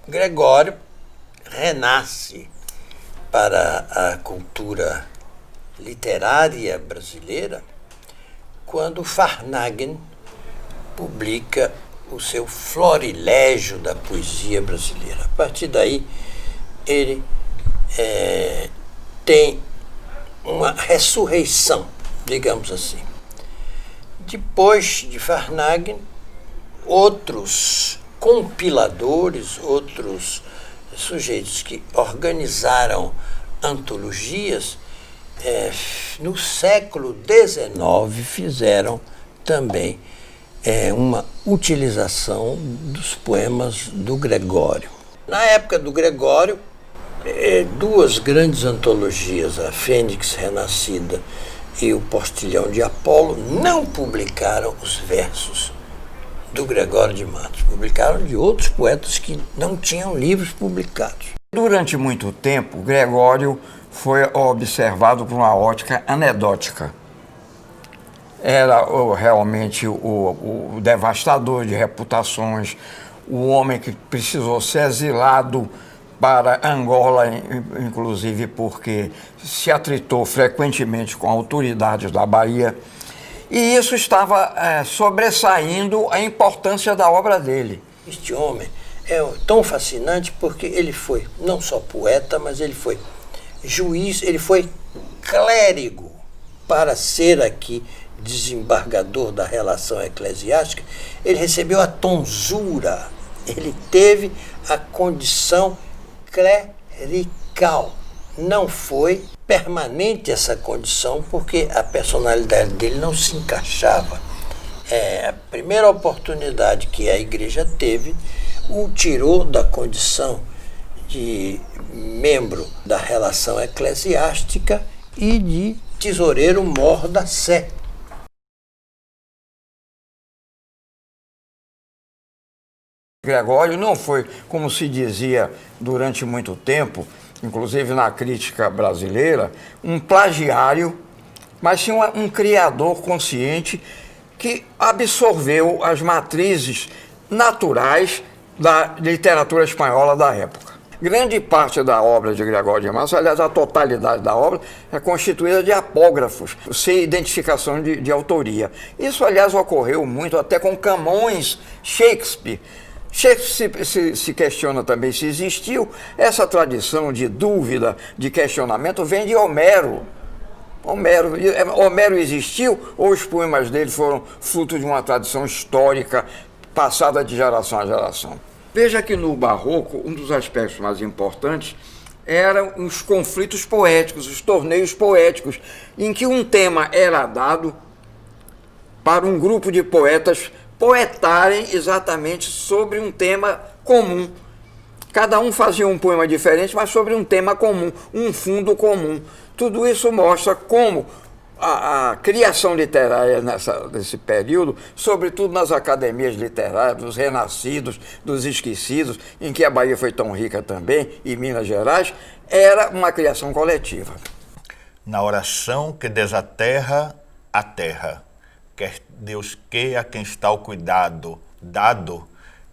Gregório renasce para a cultura literária brasileira quando Varnhagen publica o seu Florilégio da Poesia Brasileira. A partir daí, ele tem uma ressurreição, digamos assim. Depois de Varnhagen, outros compiladores, outros sujeitos que organizaram antologias, no século XIX fizeram também uma utilização dos poemas do Gregório. Na época do Gregório, duas grandes antologias, a Fênix Renascida e o Postilhão de Apolo, não publicaram os versos do Gregório de Matos. Publicaram de outros poetas que não tinham livros publicados. Durante muito tempo, Gregório foi observado por uma ótica anedótica. Era realmente o devastador de reputações, o homem que precisou ser exilado para Angola, inclusive porque se atritou frequentemente com autoridades da Bahia. E isso estava sobressaindo a importância da obra dele. Este homem é tão fascinante porque ele foi não só poeta, mas ele foi juiz, ele foi clérigo. Para ser aqui desembargador da relação eclesiástica, ele recebeu a tonsura, ele teve a condição clerical. Não foi permanente essa condição, porque a personalidade dele não se encaixava. A primeira oportunidade que a igreja teve o tirou da condição de membro da relação eclesiástica e de tesoureiro-mor da Sé. Gregório não foi, como se dizia durante muito tempo, inclusive na crítica brasileira, um plagiário, mas sim um criador consciente que absorveu as matrizes naturais da literatura espanhola da época. Grande parte da obra de Gregório de Matos, aliás, a totalidade da obra, é constituída de apógrafos, sem identificação de autoria. Isso, aliás, ocorreu muito até com Camões, Shakespeare. Shakespeare se questiona também se existiu. Essa tradição de dúvida, de questionamento, vem de Homero. Homero existiu ou os poemas dele foram fruto de uma tradição histórica passada de geração a geração? Veja que no Barroco, um dos aspectos mais importantes eram os conflitos poéticos, os torneios poéticos, em que um tema era dado para um grupo de poetas poetarem exatamente sobre um tema comum. Cada um fazia um poema diferente, mas sobre um tema comum, um fundo comum. Tudo isso mostra como a criação literária nesse período, sobretudo nas academias literárias, dos renascidos, dos esquecidos, em que a Bahia foi tão rica também, e Minas Gerais, era uma criação coletiva. Na oração que desaterra a terra, quer Deus que a quem está o cuidado dado,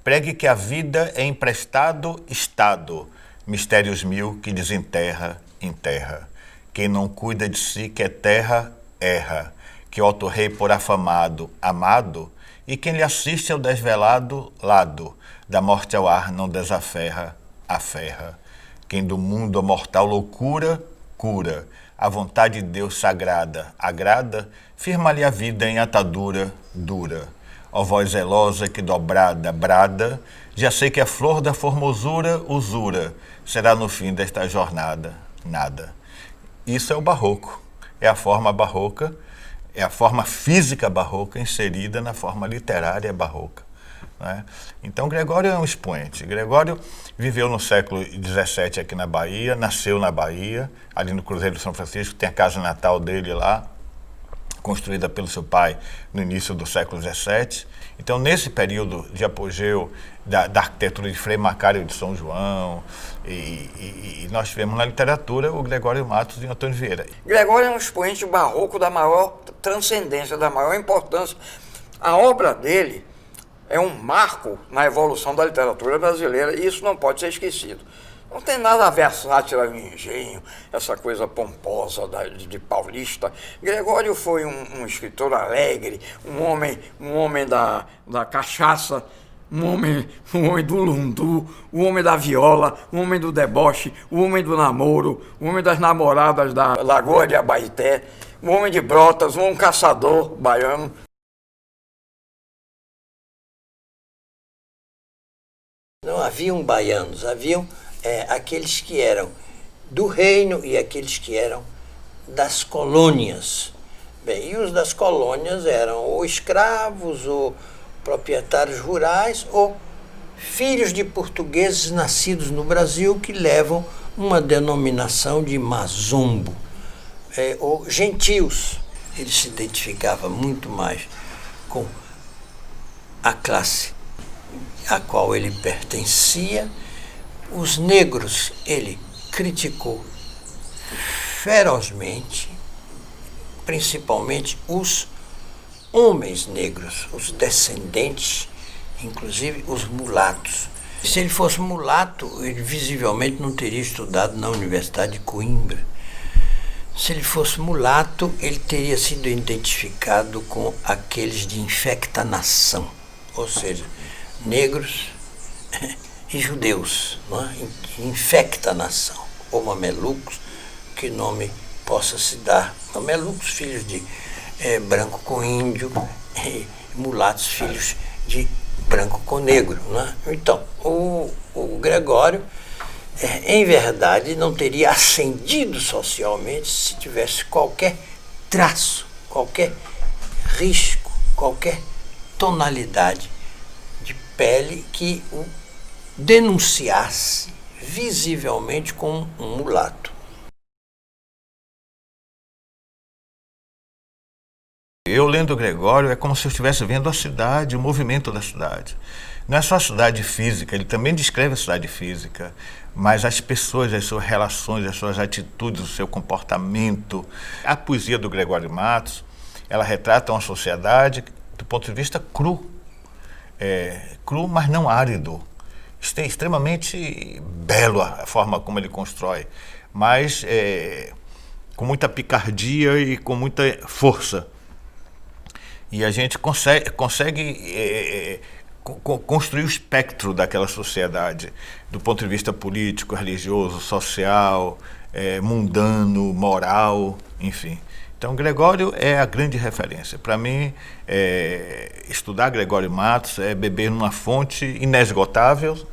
pregue que a vida é emprestado estado, mistérios mil que desenterra em terra. Quem não cuida de si que é terra, erra, que o alto rei por afamado, amado, e quem lhe assiste ao desvelado lado, da morte ao ar não desaferra, aferra. Quem do mundo a mortal loucura, cura, a vontade de Deus sagrada, agrada, firma-lhe a vida em atadura dura. Ó voz zelosa que dobrada brada, já sei que a flor da formosura, usura, será no fim desta jornada nada. Isso é o barroco, é a forma barroca, é a forma física barroca inserida na forma literária barroca. Né? Então Gregório é um expoente. Gregório viveu no século XVII aqui na Bahia, nasceu na Bahia, ali no Cruzeiro de São Francisco, tem a casa natal dele lá, construída pelo seu pai no início do século XVII. Então, nesse período de apogeu da arquitetura de Frei Macário de São João, e nós tivemos na literatura o Gregório Matos e o Antônio Vieira. Gregório é um expoente barroco da maior transcendência, da maior importância. A obra dele é um marco na evolução da literatura brasileira e isso não pode ser esquecido. Não tem nada a ver a sátira no engenho, essa coisa pomposa de paulista. Gregório foi um escritor alegre, um homem da cachaça, um homem do lundu, um homem da viola, um homem do deboche, um homem do namoro, um homem das namoradas da Lagoa de Abaeté, um homem de Brotas, um caçador baiano. Não haviam baianos, haviam aqueles que eram do reino e aqueles que eram das colônias. Bem, e os das colônias eram ou escravos, ou proprietários rurais, ou filhos de portugueses nascidos no Brasil que levam uma denominação de mazombo, ou gentios. Ele se identificava muito mais com a classe a qual ele pertencia. Os negros ele criticou ferozmente, principalmente os homens negros, os descendentes, inclusive os mulatos. Se ele fosse mulato, ele visivelmente não teria estudado na Universidade de Coimbra. Se ele fosse mulato, ele teria sido identificado com aqueles de infecta nação, ou seja, negros e judeus, não é? Infecta nação, ou mamelucos, que nome possa se dar. Mamelucos, filhos de branco com índio, e mulatos, filhos de branco com negro. Não é? Então, o Gregório, em verdade, não teria ascendido socialmente se tivesse qualquer traço, qualquer risco, qualquer tonalidade de pele que o denunciasse visivelmente como um mulato. Eu lendo o Gregório é como se eu estivesse vendo a cidade, o movimento da cidade. Não é só a cidade física, ele também descreve a cidade física, mas as pessoas, as suas relações, as suas atitudes, o seu comportamento. A poesia do Gregório Matos, ela retrata uma sociedade do ponto de vista cru. Cru, mas não árido. É extremamente belo a forma como ele constrói, mas com muita picardia e com muita força. E a gente consegue construir o espectro daquela sociedade, do ponto de vista político, religioso, social, mundano, moral, enfim. Então, Gregório é a grande referência. Para mim, estudar Gregório Matos é beber numa fonte inesgotável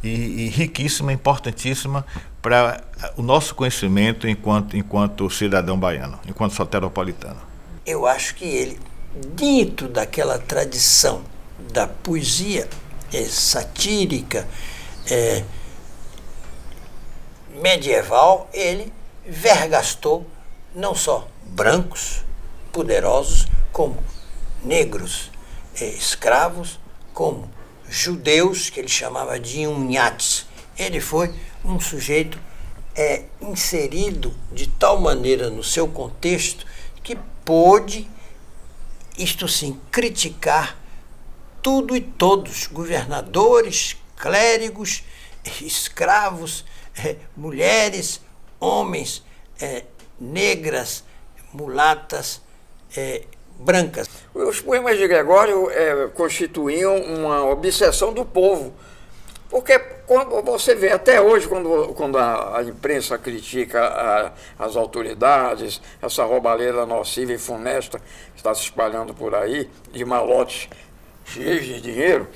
e riquíssima, importantíssima para o nosso conhecimento enquanto cidadão baiano, enquanto soteropolitano. Eu acho que ele, dentro daquela tradição da poesia satírica, medieval, ele vergastou não só brancos, poderosos, como negros, escravos, como judeus, que ele chamava de unhates. Ele foi um sujeito inserido de tal maneira no seu contexto que pôde, isto sim, criticar tudo e todos, governadores, clérigos, escravos, mulheres, homens, negras, mulatas, brancas. Os poemas de Gregório constituíam uma obsessão do povo, porque quando você vê, até hoje, quando a imprensa critica as autoridades, essa roubalheira nociva e funesta que está se espalhando por aí, de malotes cheios de dinheiro,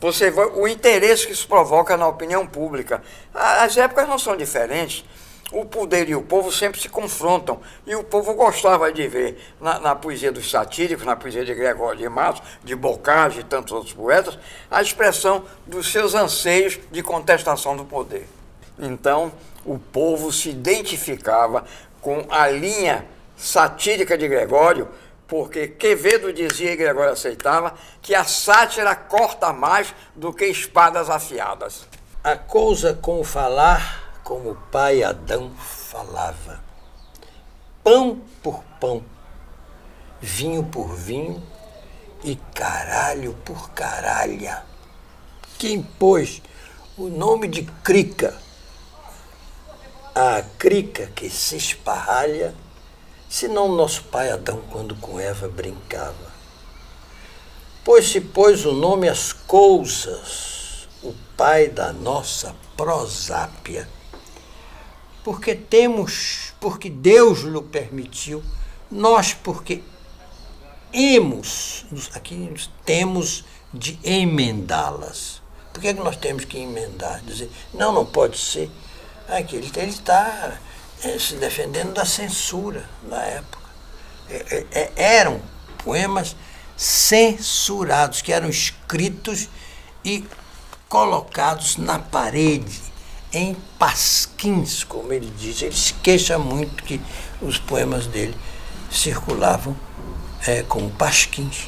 você vê o interesse que isso provoca na opinião pública. As épocas não são diferentes. O poder e o povo sempre se confrontam, e o povo gostava de ver na poesia dos satíricos, na poesia de Gregório de Matos, de Boccaccio e tantos outros poetas, a expressão dos seus anseios de contestação do poder. Então, o povo se identificava com a linha satírica de Gregório, porque Quevedo dizia e Gregório aceitava que a sátira corta mais do que espadas afiadas. A coisa com o falar, como o pai Adão falava, pão por pão, vinho por vinho e caralho por caralha. Quem pôs o nome de crica, a crica que se esparralha, senão nosso pai Adão quando com Eva brincava. Pois se pôs o nome às coisas, o pai da nossa prosápia, porque Deus lhe permitiu, nós porque temos de emendá-las. Por que nós temos que emendar? Dizer, não pode ser. Ele está se defendendo da censura da época. Eram poemas censurados, que eram escritos e colocados na parede, em pasquins, como ele diz. Ele se queixa muito que os poemas dele circulavam como pasquins.